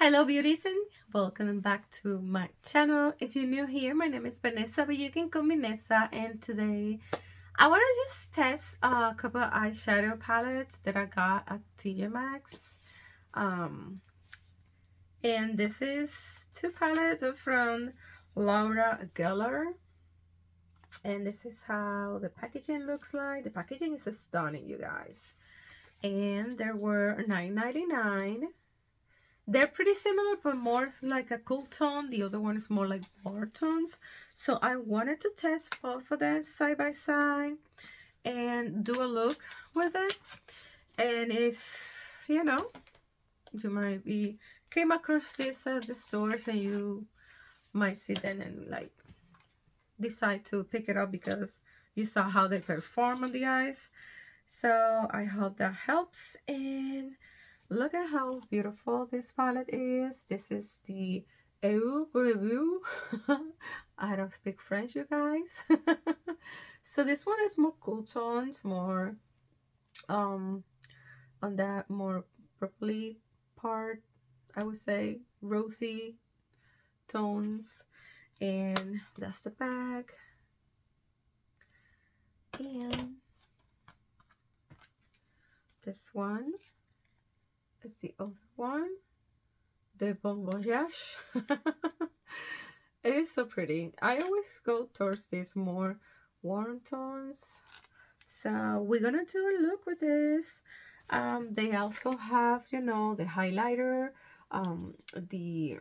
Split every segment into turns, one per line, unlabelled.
Hello beauties and welcome back to my channel. If you're new here, my name is Vanessa, but you can call me Nessa, and today I want to just test a couple of eyeshadow palettes that I got at TJ Maxx. Um, and this is two palettes from Laura Geller, and this is how the packaging looks like. The packaging is stunning, you guys. And there were $9.99. They're pretty similar, but more like a cool tone. The other one is more like warm tones. So I wanted to test both of them side by side and do a look with it. And if, you know, you might be came across this at the stores and you might see them and like decide to pick it up because you saw how they perform on the eyes. So I hope that helps. And look at how beautiful this palette is. This is the EU Review. I don't speak French, you guys. So this one is more cool tones, more um on that more purpley part, I would say rosy tones. And that's the bag. And this one is the other one. The Bon Voyage. It is so pretty. I always go towards these more warm tones. So we're gonna do a look with this. They also have, you know, the highlighter, the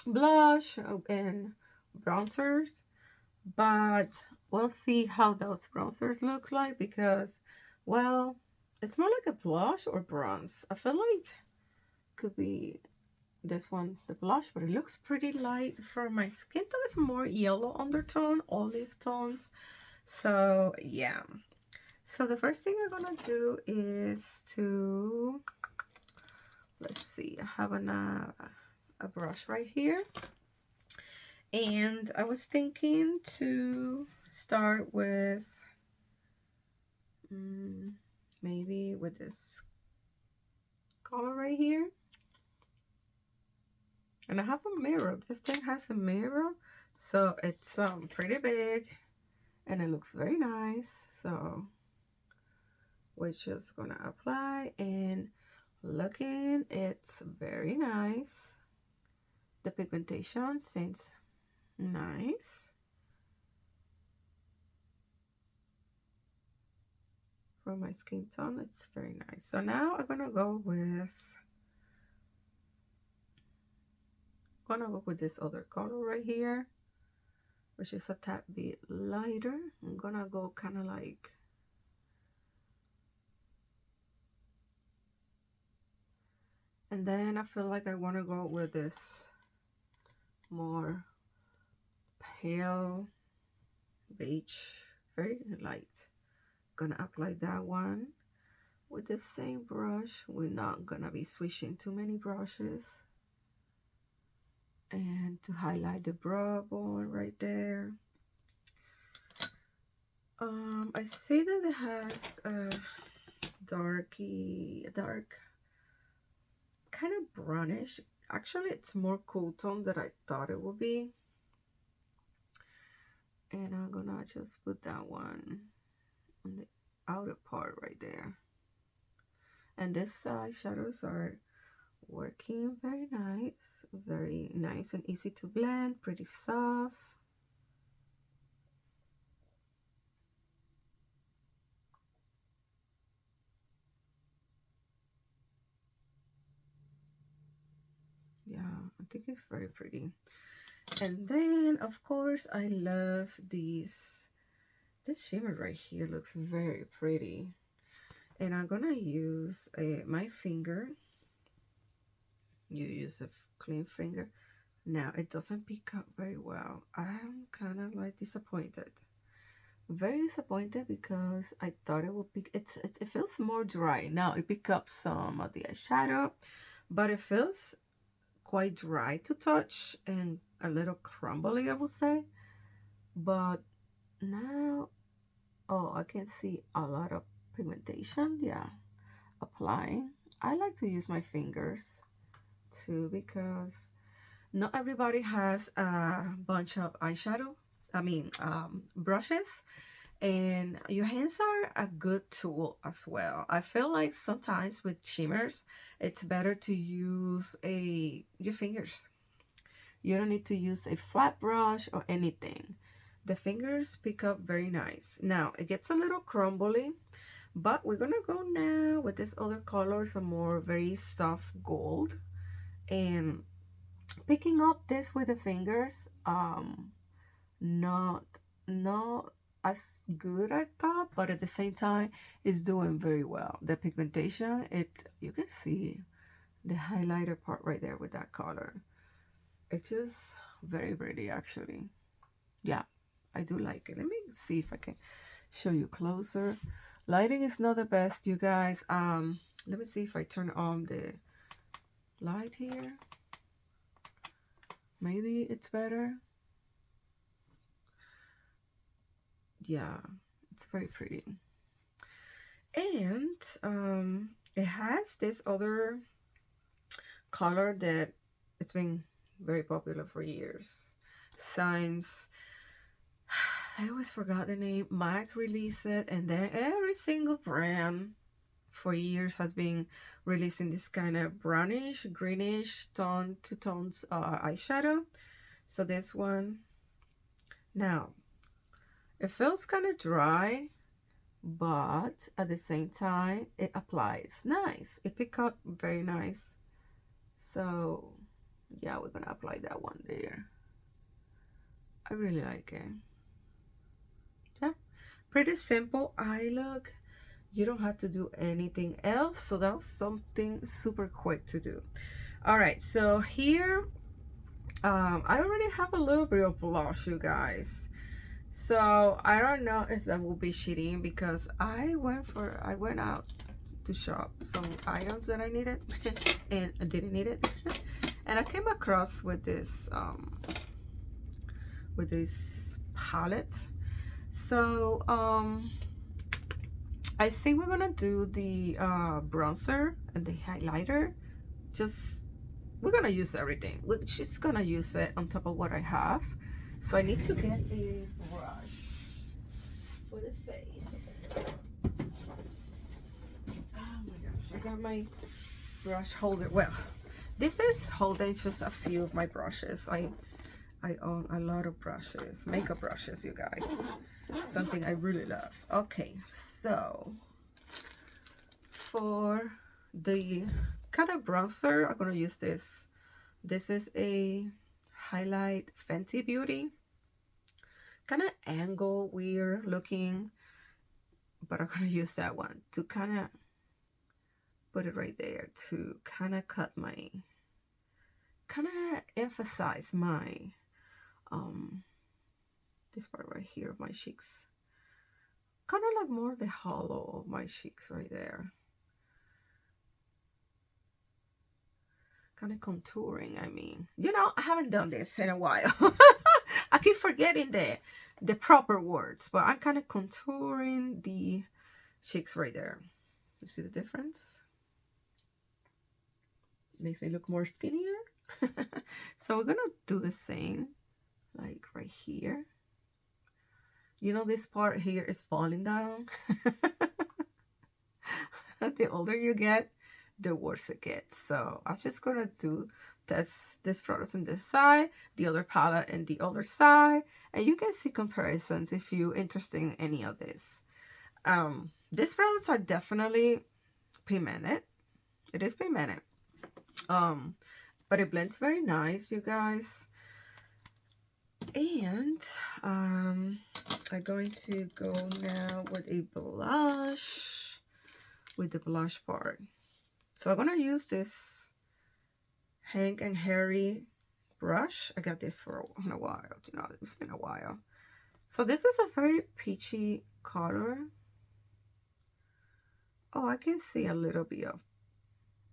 blush, and bronzers. But we'll see how those bronzers look like because, well, it's more like a blush or bronze. I feel like could be this one, the blush, but it looks pretty light for my skin tone. Is more yellow undertone, olive tones. So yeah, so the first thing I'm gonna do is to, let's see, I have a brush right here, and I was thinking to start with maybe with this color right here. And I have a mirror. This thing has a mirror, so it's pretty big and it looks very nice. So we're just gonna apply, and looking, it's very nice. The pigmentation seems nice for my skin tone. It's very nice. So now I'm gonna go with this other color right here, which is a tad bit lighter. I'm gonna go kind of like, and then I feel like I want to go with this more pale beige, very light. Gonna apply that one with the same brush. We're not gonna be switching too many brushes. And to highlight the brow bone right there. I see that it has a dark kind of brownish. Actually, it's more cool tone than I thought it would be. And I'm gonna just put that one on the outer part right there. And these eyeshadows are working very nice and easy to blend, pretty soft. Yeah, I think it's very pretty. And then of course I love these. This shimmer right here looks very pretty, and I'm gonna use my finger. You use a clean finger. Now it doesn't pick up very well. I'm kind of like disappointed, very disappointed, because I thought it would pick. It feels more dry now. It pick up some of the eyeshadow, but it feels quite dry to touch and a little crumbly, I would say. But now, oh, I can see a lot of pigmentation. Yeah, applying. I like to use my fingers too, because not everybody has a bunch of eyeshadow, brushes, and your hands are a good tool as well. I feel like sometimes with shimmers, it's better to use your fingers. You don't need to use a flat brush or anything. The fingers pick up very nice. Now, it gets a little crumbly, but we're gonna go now with this other color, some more very soft gold. And picking up this with the fingers, not not as good I thought, but at the same time, it's doing very well. The pigmentation, you can see the highlighter part right there with that color. It's just very pretty, actually. Yeah, I do like it. Let me see if I can show you closer. Lighting is not the best, you guys. Let me see if I turn on the light here. Maybe it's better. Yeah, it's very pretty. And it has this other color that it's been very popular for years. Signs, I always forgot the name. MAC released it, and then every single brand for years has been releasing this kind of brownish, greenish tone to tones eyeshadow. So this one, now it feels kind of dry, but at the same time it applies nice. It pick up very nice. So yeah, we're gonna apply that one there. I really like it. Yeah, pretty simple eye look. You don't have to do anything else, so that was something super quick to do. All right, so here I already have a little bit of blush, you guys. So I don't know if that will be cheating, because I went out to shop some items that I needed and I didn't need it. And I came across with this palette. So I think we're gonna do the bronzer and the highlighter. We're gonna use everything. We're just gonna use it on top of what I have. So I need to get a brush for the face. Oh my gosh, I got my brush holder. Well, this is holding just a few of my brushes. I own a lot of brushes, makeup brushes, you guys. Something I really love. Okay, so for the kind of bronzer, I'm gonna use this. This is a highlight Fenty Beauty. Kind of angle, weird looking, but I'm gonna use that one to kind of put it right there to kind of emphasize my this part right here of my cheeks, kind of like more the hollow of my cheeks right there, kind of contouring. I mean, you know, I haven't done this in a while. I keep forgetting the proper words, but I'm kind of contouring the cheeks right there. You see the difference? Makes me look more skinnier. So we're gonna do the same, like right here. You know, this part here is falling down. The older you get, the worse it gets. So I'm just gonna test this product on this side, the other palette and the other side, and you can see comparisons if you're interested in any of this. These products are definitely pigmented. It is pigmented. But it blends very nice, you guys. And I'm going to go now with a blush, with the blush part. So I'm gonna use this Hank and Harry brush. I got this for a while. You know, it's been a while. So this is a very peachy color. Oh, I can see a little bit of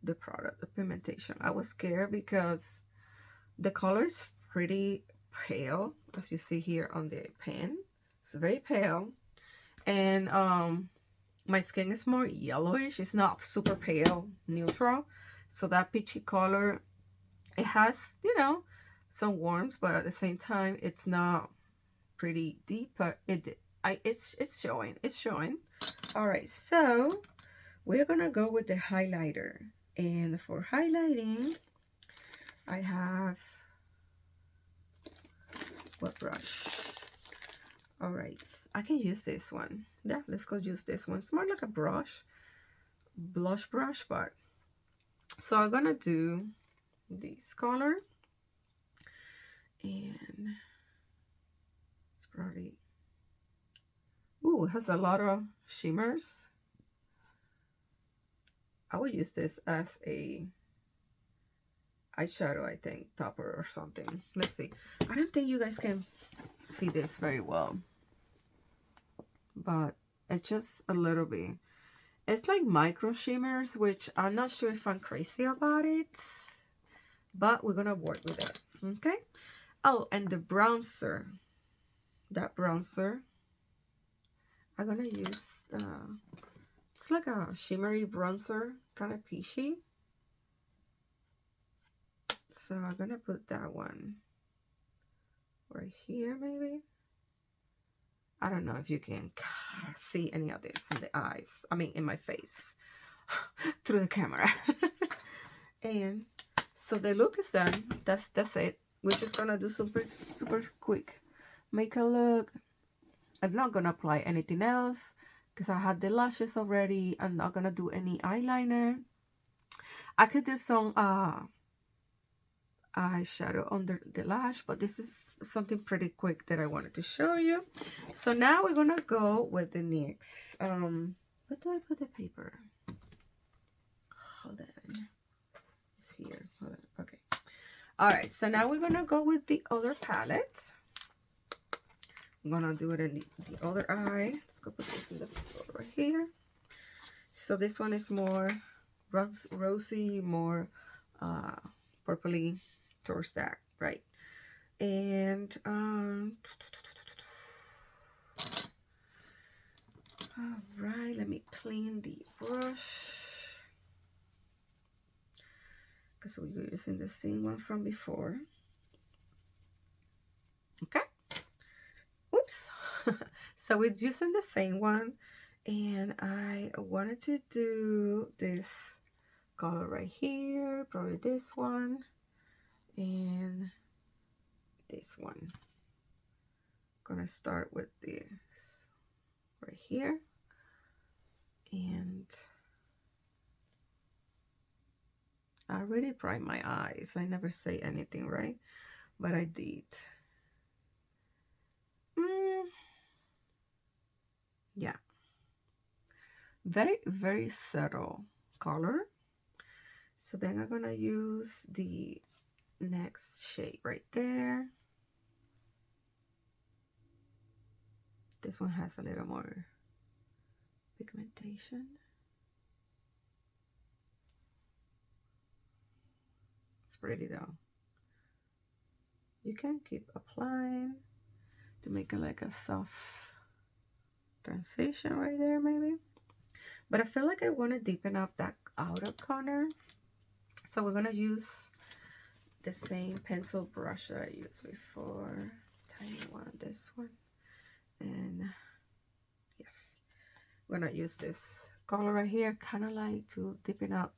the product, the pigmentation. I was scared because the color is pretty pale, as you see here on the pen. It's very pale, and my skin is more yellowish. It's not super pale, neutral, so that peachy color It has, you know, some warmth, but at the same time, it's not pretty deep. But it's showing. It's showing. All right, so we're gonna go with the highlighter, and for highlighting, I have what brush? All right, I can use this one. Yeah, let's go use this one. It's more like a brush, blush brush, but so I'm gonna do this color, and it's probably, ooh, it has a lot of shimmers. I would use this as a eyeshadow, I think, topper or something. Let's see. I don't think you guys can see this very well, but it's just a little bit. It's like micro shimmers, which I'm not sure if I'm crazy about it, but we're gonna work with it. Okay. Oh, and the bronzer, that bronzer, I'm gonna use it's like a shimmery bronzer, kind of peachy. So I'm gonna put that one right here, maybe. I don't know if you can see any of this in the eyes. I mean, in my face through the camera. And so the look is done. That's it. We're just gonna do super quick make a look. I'm not gonna apply anything else because I had the lashes already. I'm not gonna do any eyeliner. I could do some eyeshadow under the lash, but this is something pretty quick that I wanted to show you. So now we're gonna go with the NYX. Where do I put the paper? Hold on, it's here. Hold on. Okay. All right. So now we're gonna go with the other palette. I'm gonna do it in the other eye. Let's go put this in the photo right here. So this one is more rosy, more purpley towards that, right? And all right, let me clean the brush because we were using the same one from before. Okay. Oops. So we're using the same one, and I wanted to do this color right here, probably this one and this one. Gonna start with this right here, and I already primed my eyes. I never say anything, right? But I did. Yeah, very subtle color. So then I'm gonna use the next shade right there. This one has a little more pigmentation. It's pretty though. You can keep applying to make it like a soft transition right there maybe. But I feel like I want to deepen up that outer corner. So we're going to use the same pencil brush that I used before. Tiny one, this one. And yes, we're going to use this color right here, kind of like to deepen up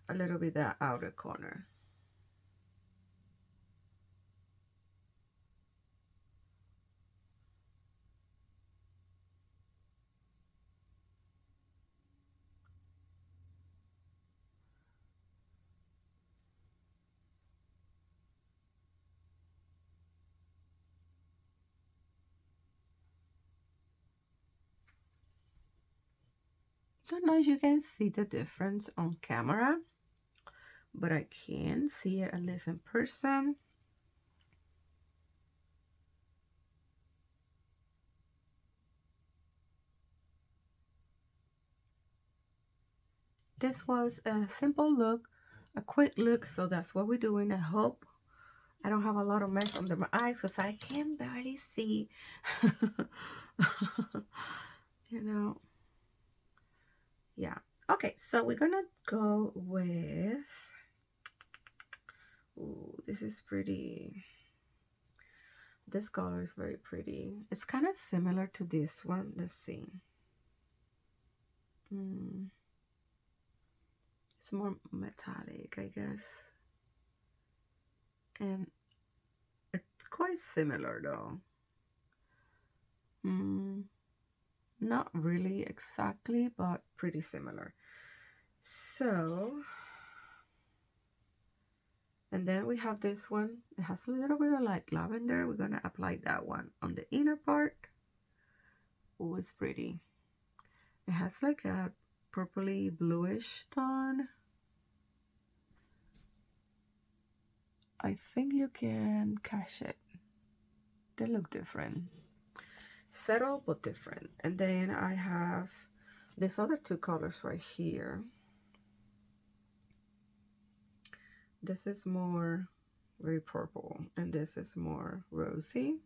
a little bit that outer corner. Don't know if you can see the difference on camera, but I can see it at least in person. This was a simple look, a quick look, so that's what we're doing. I hope I don't have a lot of mess under my eyes because I can barely see. You know, yeah. Okay, so we're gonna go with Ooh, this is pretty. This color is very pretty. It's kind of similar to this one. Let's see. It's more metallic, I guess. And it's quite similar though. Not really exactly, but pretty similar. So, and then we have this one. It has a little bit of like lavender. We're gonna apply that one on the inner part. Oh, it's pretty. It has like a purpley bluish tone. I think you can catch it. They look different. Subtle but different. And then I have these other two colors right here. This is more very purple and this is more rosy.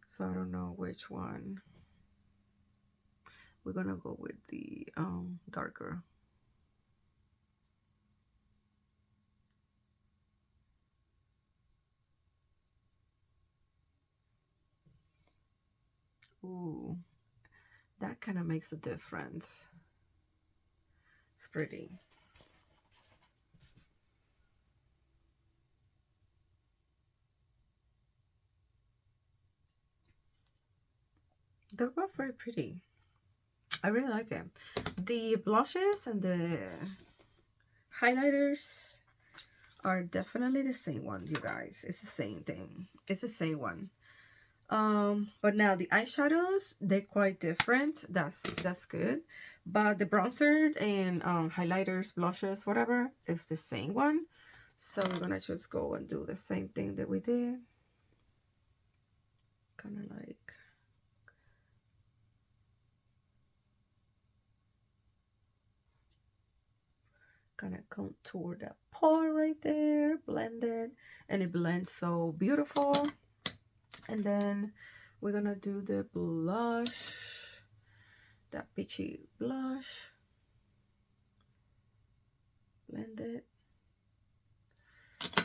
So I don't know which one. We're gonna go with the darker. Ooh, that kind of makes a difference. It's pretty. They're both very pretty. I really like it. The blushes and the highlighters are definitely the same one, you guys. It's the same thing. It's the same one. But now the eyeshadows, they're quite different. That's good. But the bronzer and highlighters, blushes, whatever, is the same one. So we're gonna just go and do the same thing that we did. Kind of like kind of contour that part right there, blend it, and it blends so beautiful. And then we're gonna do the blush, that peachy blush, blend it,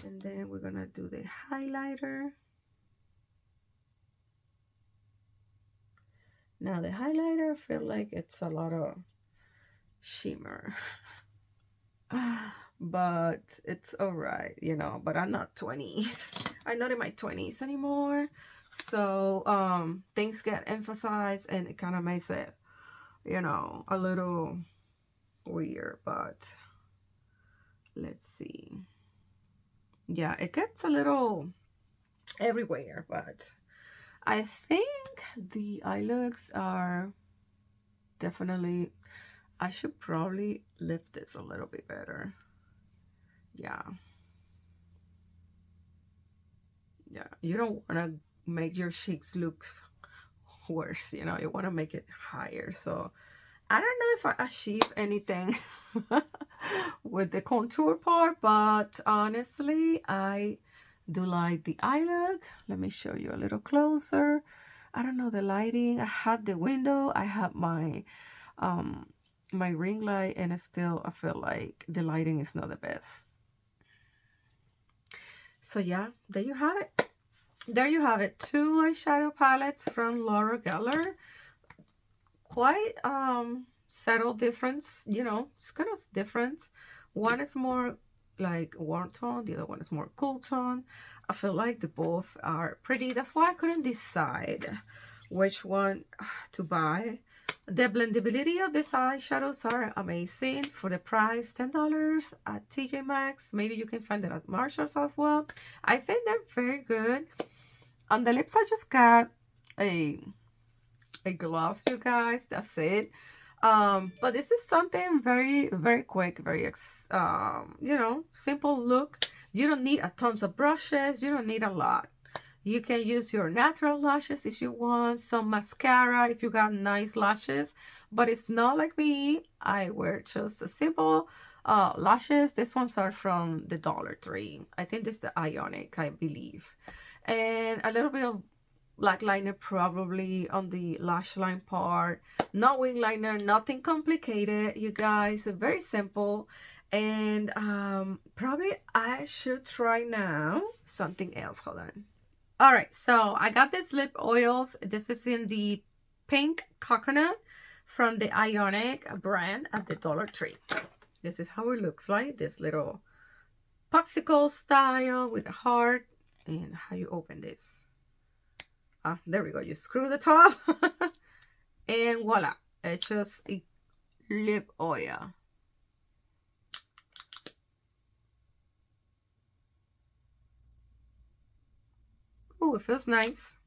and then we're gonna do the highlighter. Now the highlighter, I feel like it's a lot of shimmer. But it's all right, you know, but I'm not 20s. I'm not in my 20s anymore. So things get emphasized and it kind of makes it, you know, a little weird. But let's see. Yeah, it gets a little everywhere, but I think the eye looks are definitely, I should probably lift this a little bit better. Yeah. Yeah, you don't want to make your cheeks look worse, you know, you want to make it higher. So I don't know if I achieve anything with the contour part, but honestly, I do like the eye look. Let me show you a little closer. I don't know the lighting. I had the window, I had my my ring light, and it still, I feel like the lighting is not the best. So yeah, there you have it. There you have it. Two eyeshadow palettes from Laura Geller. Quite subtle difference, you know, it's kind of different. One is more like warm tone, the other one is more cool tone. I feel like the both are pretty. That's why I couldn't decide which one to buy. The blendability of these eyeshadows are amazing. For the price, $10 at TJ Maxx. Maybe you can find it at Marshalls as well. I think they're very good. On the lips, I just got a gloss, you guys. That's it. But this is something very, very quick, very you know, simple look. You don't need a tons of brushes. You don't need a lot. You can use your natural lashes if you want, some mascara if you got nice lashes. But if not like me, I wear just a simple lashes. These ones are from the Dollar Tree. I think this is the Ionic, I believe. And a little bit of black liner probably on the lash line part. Not wing liner, nothing complicated, you guys. Very simple. And probably I should try now something else. Hold on. All right, so I got this lip oils. This is in the pink coconut from the Ionic brand at the Dollar Tree. This is how it looks like, this little popsicle style with a heart. And how you open this. Ah, there we go. You screw the top and voila, it's just a lip oil. Oh, it feels nice.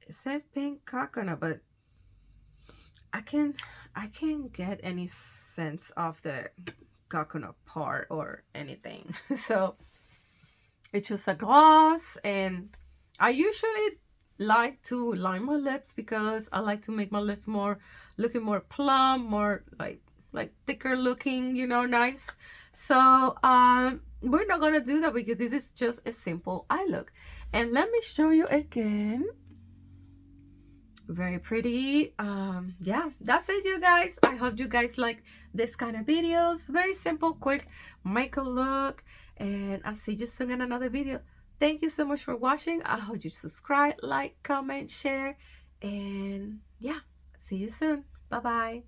It's a pink coconut, but I can't get any sense of the coconut part or anything. So it's just a gloss, and I usually like to line my lips because I like to make my lips looking more plump, more like thicker looking, you know, nice. So we're not gonna do that because this is just a simple eye look. And let me show you again. Very pretty. Yeah, that's it, you guys. I hope you guys like this kind of videos. Very simple, quick makeup look, and I'll see you soon in another video. Thank you so much for watching. I hope you subscribe, like, comment, share, and yeah, see you soon. Bye bye.